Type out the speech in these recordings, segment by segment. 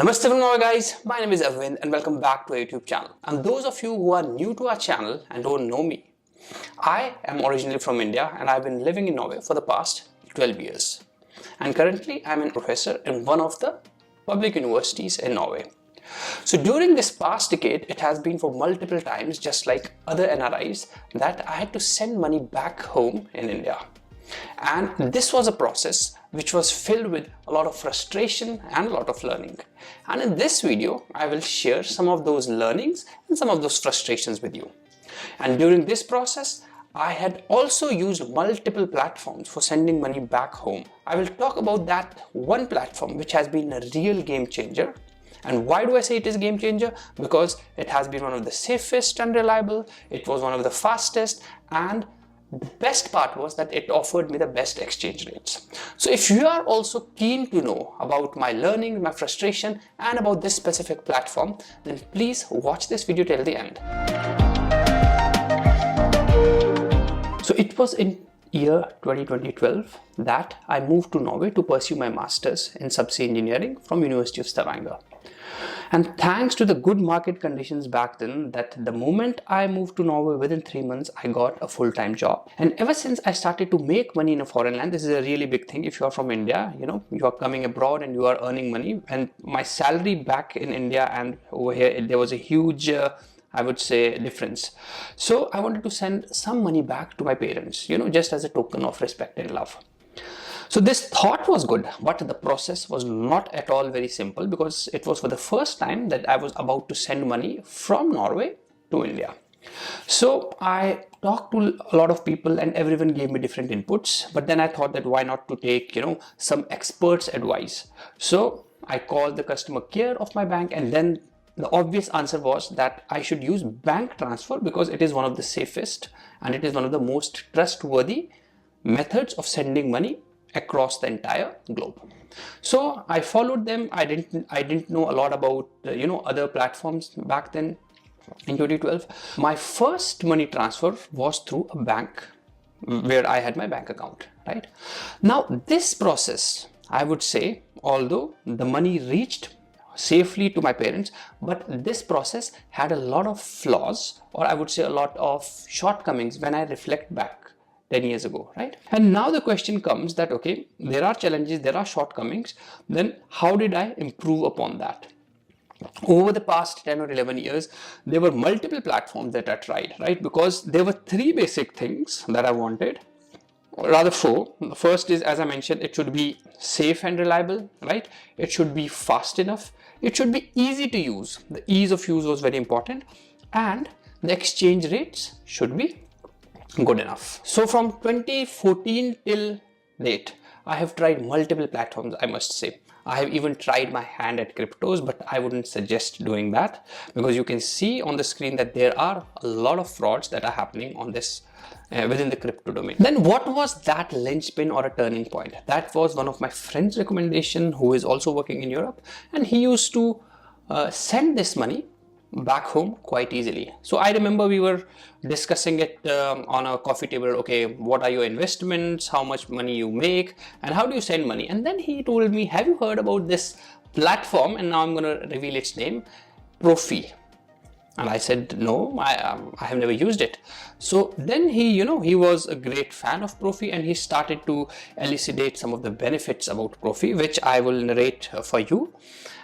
Namaste from Norway guys, my name is Arvind and welcome back to our YouTube channel. And those of you who are new to our channel and don't know me, I am originally from India and I've been living in Norway for the past 12 years. And currently I'm a professor in one of the public universities in Norway. So during this past decade, it has been for multiple times, just like other NRIs, that I had to send money back home in India. And this was a process which was filled with a lot of frustration and a lot of learning. And in this video, I will share some of those learnings and some of those frustrations with you. And during this process, I had also used multiple platforms for sending money back home. I will talk about that one platform which has been a real game changer. And why do I say it is a game changer? Because it has been one of the safest and reliable, it was one of the fastest, and the best part was that it offered me the best exchange rates. So if you are also keen to know about my learning, my frustration, and about this specific platform, then please watch this video till the end. So it was in year 2012 that I moved to Norway to pursue my masters in subsea engineering from University of Stavanger. And thanks to the good market conditions back then, that the moment I moved to Norway, within 3 months, I got a full-time job. And ever since I started to make money in a foreign land, this is a really big thing. If you are from India, you are coming abroad and you are earning money. And my salary back in India and over here, there was a huge, I would say, difference. So I wanted to send some money back to my parents, just as a token of respect and love. So this thought was good, but the process was not at all very simple, because it was for the first time that I was about to send money from Norway to India. So I talked to a lot of people and everyone gave me different inputs, but then I thought that why not to take, some experts' advice. So I called the customer care of my bank, and then the obvious answer was that I should use bank transfer because it is one of the safest and it is one of the most trustworthy methods of sending money across the entire globe. So I followed them. I didn't know a lot about other platforms back then in 2012. My first money transfer was through a bank where I had my bank account, right? Now this process, I would say, although the money reached safely to my parents, but this process had a lot of flaws, or I would say a lot of shortcomings when I reflect back 10 years ago, right? And now the question comes that, okay, there are challenges, there are shortcomings, then how did I improve upon that? Over the past 10 or 11 years, there were multiple platforms that I tried, right? Because there were three basic things that I wanted, or rather four. The first is, as I mentioned, it should be safe and reliable, right? It should be fast enough. It should be easy to use. The ease of use was very important. And the exchange rates should be good enough. So from 2014 till date, I have tried multiple platforms, I must say. I have even tried my hand at cryptos, but I wouldn't suggest doing that, because you can see on the screen that there are a lot of frauds that are happening on this within the crypto domain. Then what was that linchpin or a turning point? That was one of my friend's recommendation, who is also working in Europe, and he used to send this money back home quite easily. So I remember we were discussing it on a coffee table. Okay, what are your investments, how much money you make, and how do you send money? And then he told me, have you heard about this platform? And now I'm going to reveal its name, Profy. And I said, no, I have never used it. So then he was a great fan of Profy, and he started to elucidate some of the benefits about Profy, which I will narrate for you.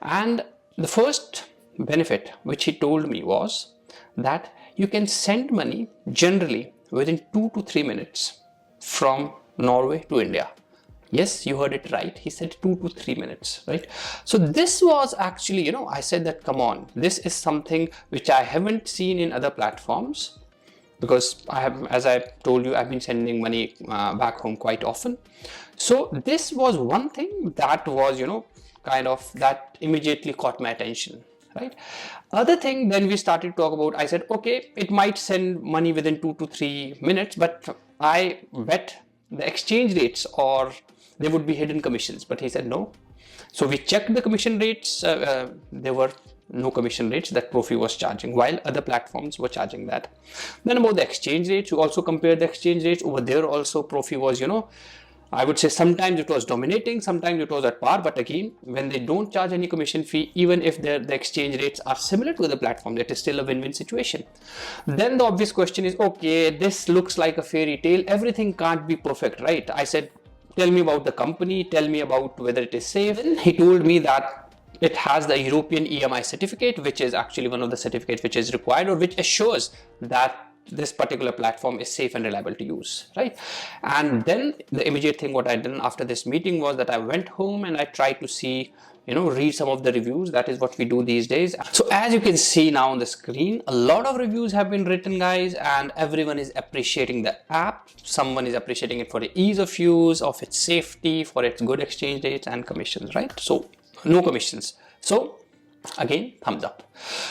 And the first benefit which he told me was that you can send money generally within 2 to 3 minutes from Norway to India. Yes, you heard it right. He said 2 to 3 minutes, right? So this was actually, I said that, come on, this is something which I haven't seen in other platforms, because I have, as I told you, I've been sending money back home quite often. So this was one thing that was, kind of that immediately caught my attention. Right. Other thing, then we started to talk about, I said, okay, it might send money within 2 to 3 minutes, but I bet the exchange rates or there would be hidden commissions. But he said no. So we checked the commission rates. There were no commission rates that Profy was charging, while other platforms were charging that. Then about the exchange rates, we also compared the exchange rates. Over there also Profy was, I would say sometimes it was dominating, sometimes it was at par, but again, when they don't charge any commission fee, even if the exchange rates are similar to the platform, that is still a win-win situation. Then the obvious question is, okay, this looks like a fairy tale. Everything can't be perfect, right? I said, tell me about the company, tell me about whether it is safe. Then he told me that it has the European EMI certificate, which is actually one of the certificates which is required, or which assures that this particular platform is safe and reliable to use, right? And then the immediate thing what I did after this meeting was that I went home and I tried to see, read some of the reviews. That is what we do these days. So as you can see now on the screen, a lot of reviews have been written, guys, and everyone is appreciating the app. Someone is appreciating it for the ease of use, of its safety, for its good exchange rates and commissions, right? So no commissions. So again, thumbs up.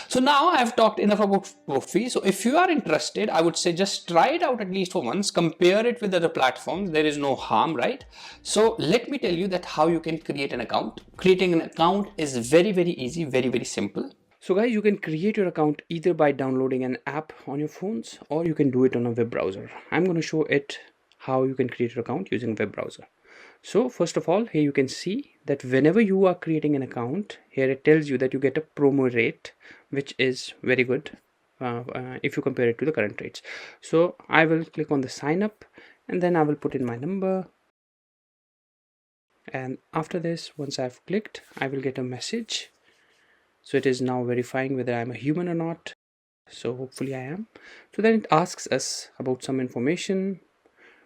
So now I've talked enough about Profy. So if you are interested, I would say just try it out at least for once, compare it with other platforms. There is no harm, right? So let me tell you that how you can create an account. Creating an account is very, very easy, very, very simple. So guys, you can create your account either by downloading an app on your phones, or you can do it on a web browser. I'm going to show it how you can create your account using web browser. So first of all, here you can see that whenever you are creating an account, here it tells you that you get a promo rate, which is very good if you compare it to the current rates. So I will click on the sign up, and then I will put in my number. And after this, once I've clicked, I will get a message. So it is now verifying whether I'm a human or not. So hopefully I am. So then it asks us about some information.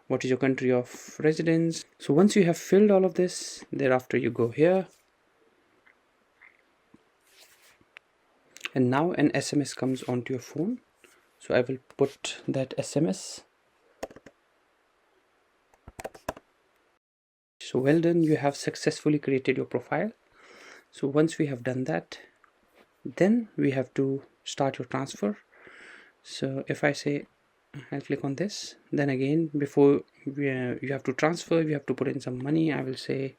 What is your country of residence? So once you have filled all of this, thereafter you go here, and now an SMS comes onto your phone. So I will put that SMS. So well done, you have successfully created your profile. So once we have done that, then we have to start your transfer. So if I say I'll click on this, then again, before you have to transfer, you have to put in some money. I will say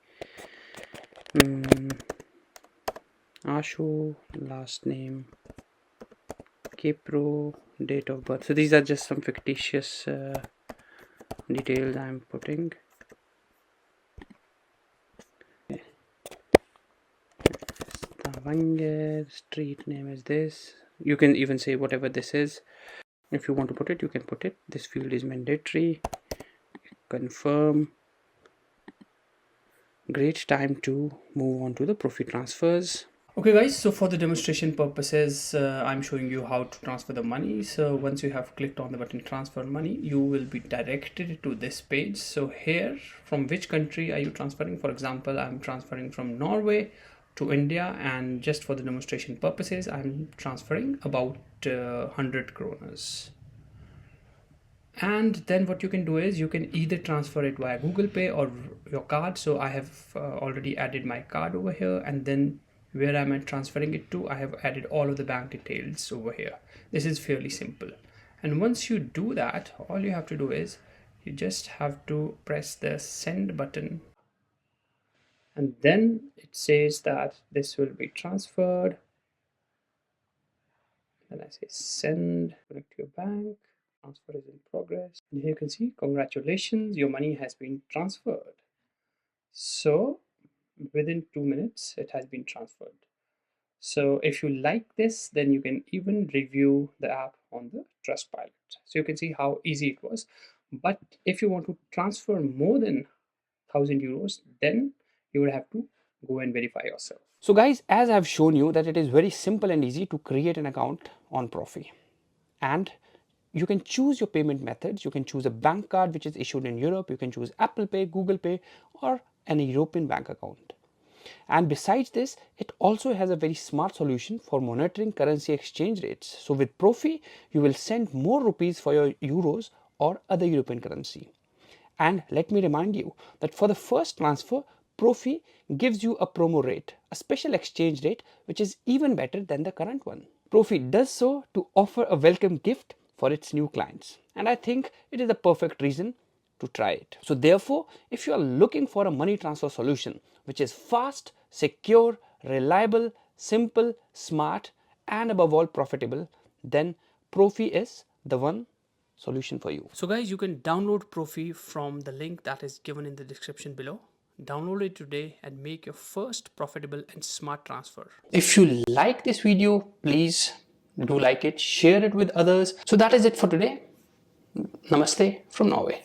Ashu, last name Kepro, date of birth. So these are just some fictitious details I'm putting. Stavanger, street name is this. You can even say whatever this is. If you want to put it, you can put it. This field is mandatory. Confirm. Great time to move on to the Profy transfers. Okay guys, so for the demonstration purposes, I'm showing you how to transfer the money. So once you have clicked on the button transfer money, you will be directed to this page. So here, from which country are you transferring? For example, I'm transferring from Norway to India, and just for the demonstration purposes, I'm transferring about 100 kroners. And then what you can do is you can either transfer it via Google Pay or your card. So I have already added my card over here, and then where am I transferring it to, I have added all of the bank details over here. This is fairly simple. And once you do that, all you have to do is you just have to press the send button, and then it says that this will be transferred. Then I say send, connect to your bank, transfer is in progress. And here you can see, congratulations, your money has been transferred. So within 2 minutes, it has been transferred. So if you like this, then you can even review the app on the Trustpilot. So you can see how easy it was. But if you want to transfer more than 1,000 euros, then you would have to go and verify yourself. So guys, as I've shown you that it is very simple and easy to create an account on Profy. And you can choose your payment methods. You can choose a bank card which is issued in Europe. You can choose Apple Pay, Google Pay, or an European bank account. And besides this, it also has a very smart solution for monitoring currency exchange rates. So with Profy, you will send more rupees for your euros or other European currency. And let me remind you that for the first transfer, Profy gives you a promo rate, a special exchange rate, which is even better than the current one. Profy does so to offer a welcome gift for its new clients. And I think it is the perfect reason to try it. So therefore, if you are looking for a money transfer solution which is fast, secure, reliable, simple, smart, and above all profitable, then Profy is the one solution for you. So guys, you can download Profy from the link that is given in the description below. Download it today and make your first profitable and smart transfer. If you like this video, please do like it, share it with others. So that is it for today. Namaste from Norway.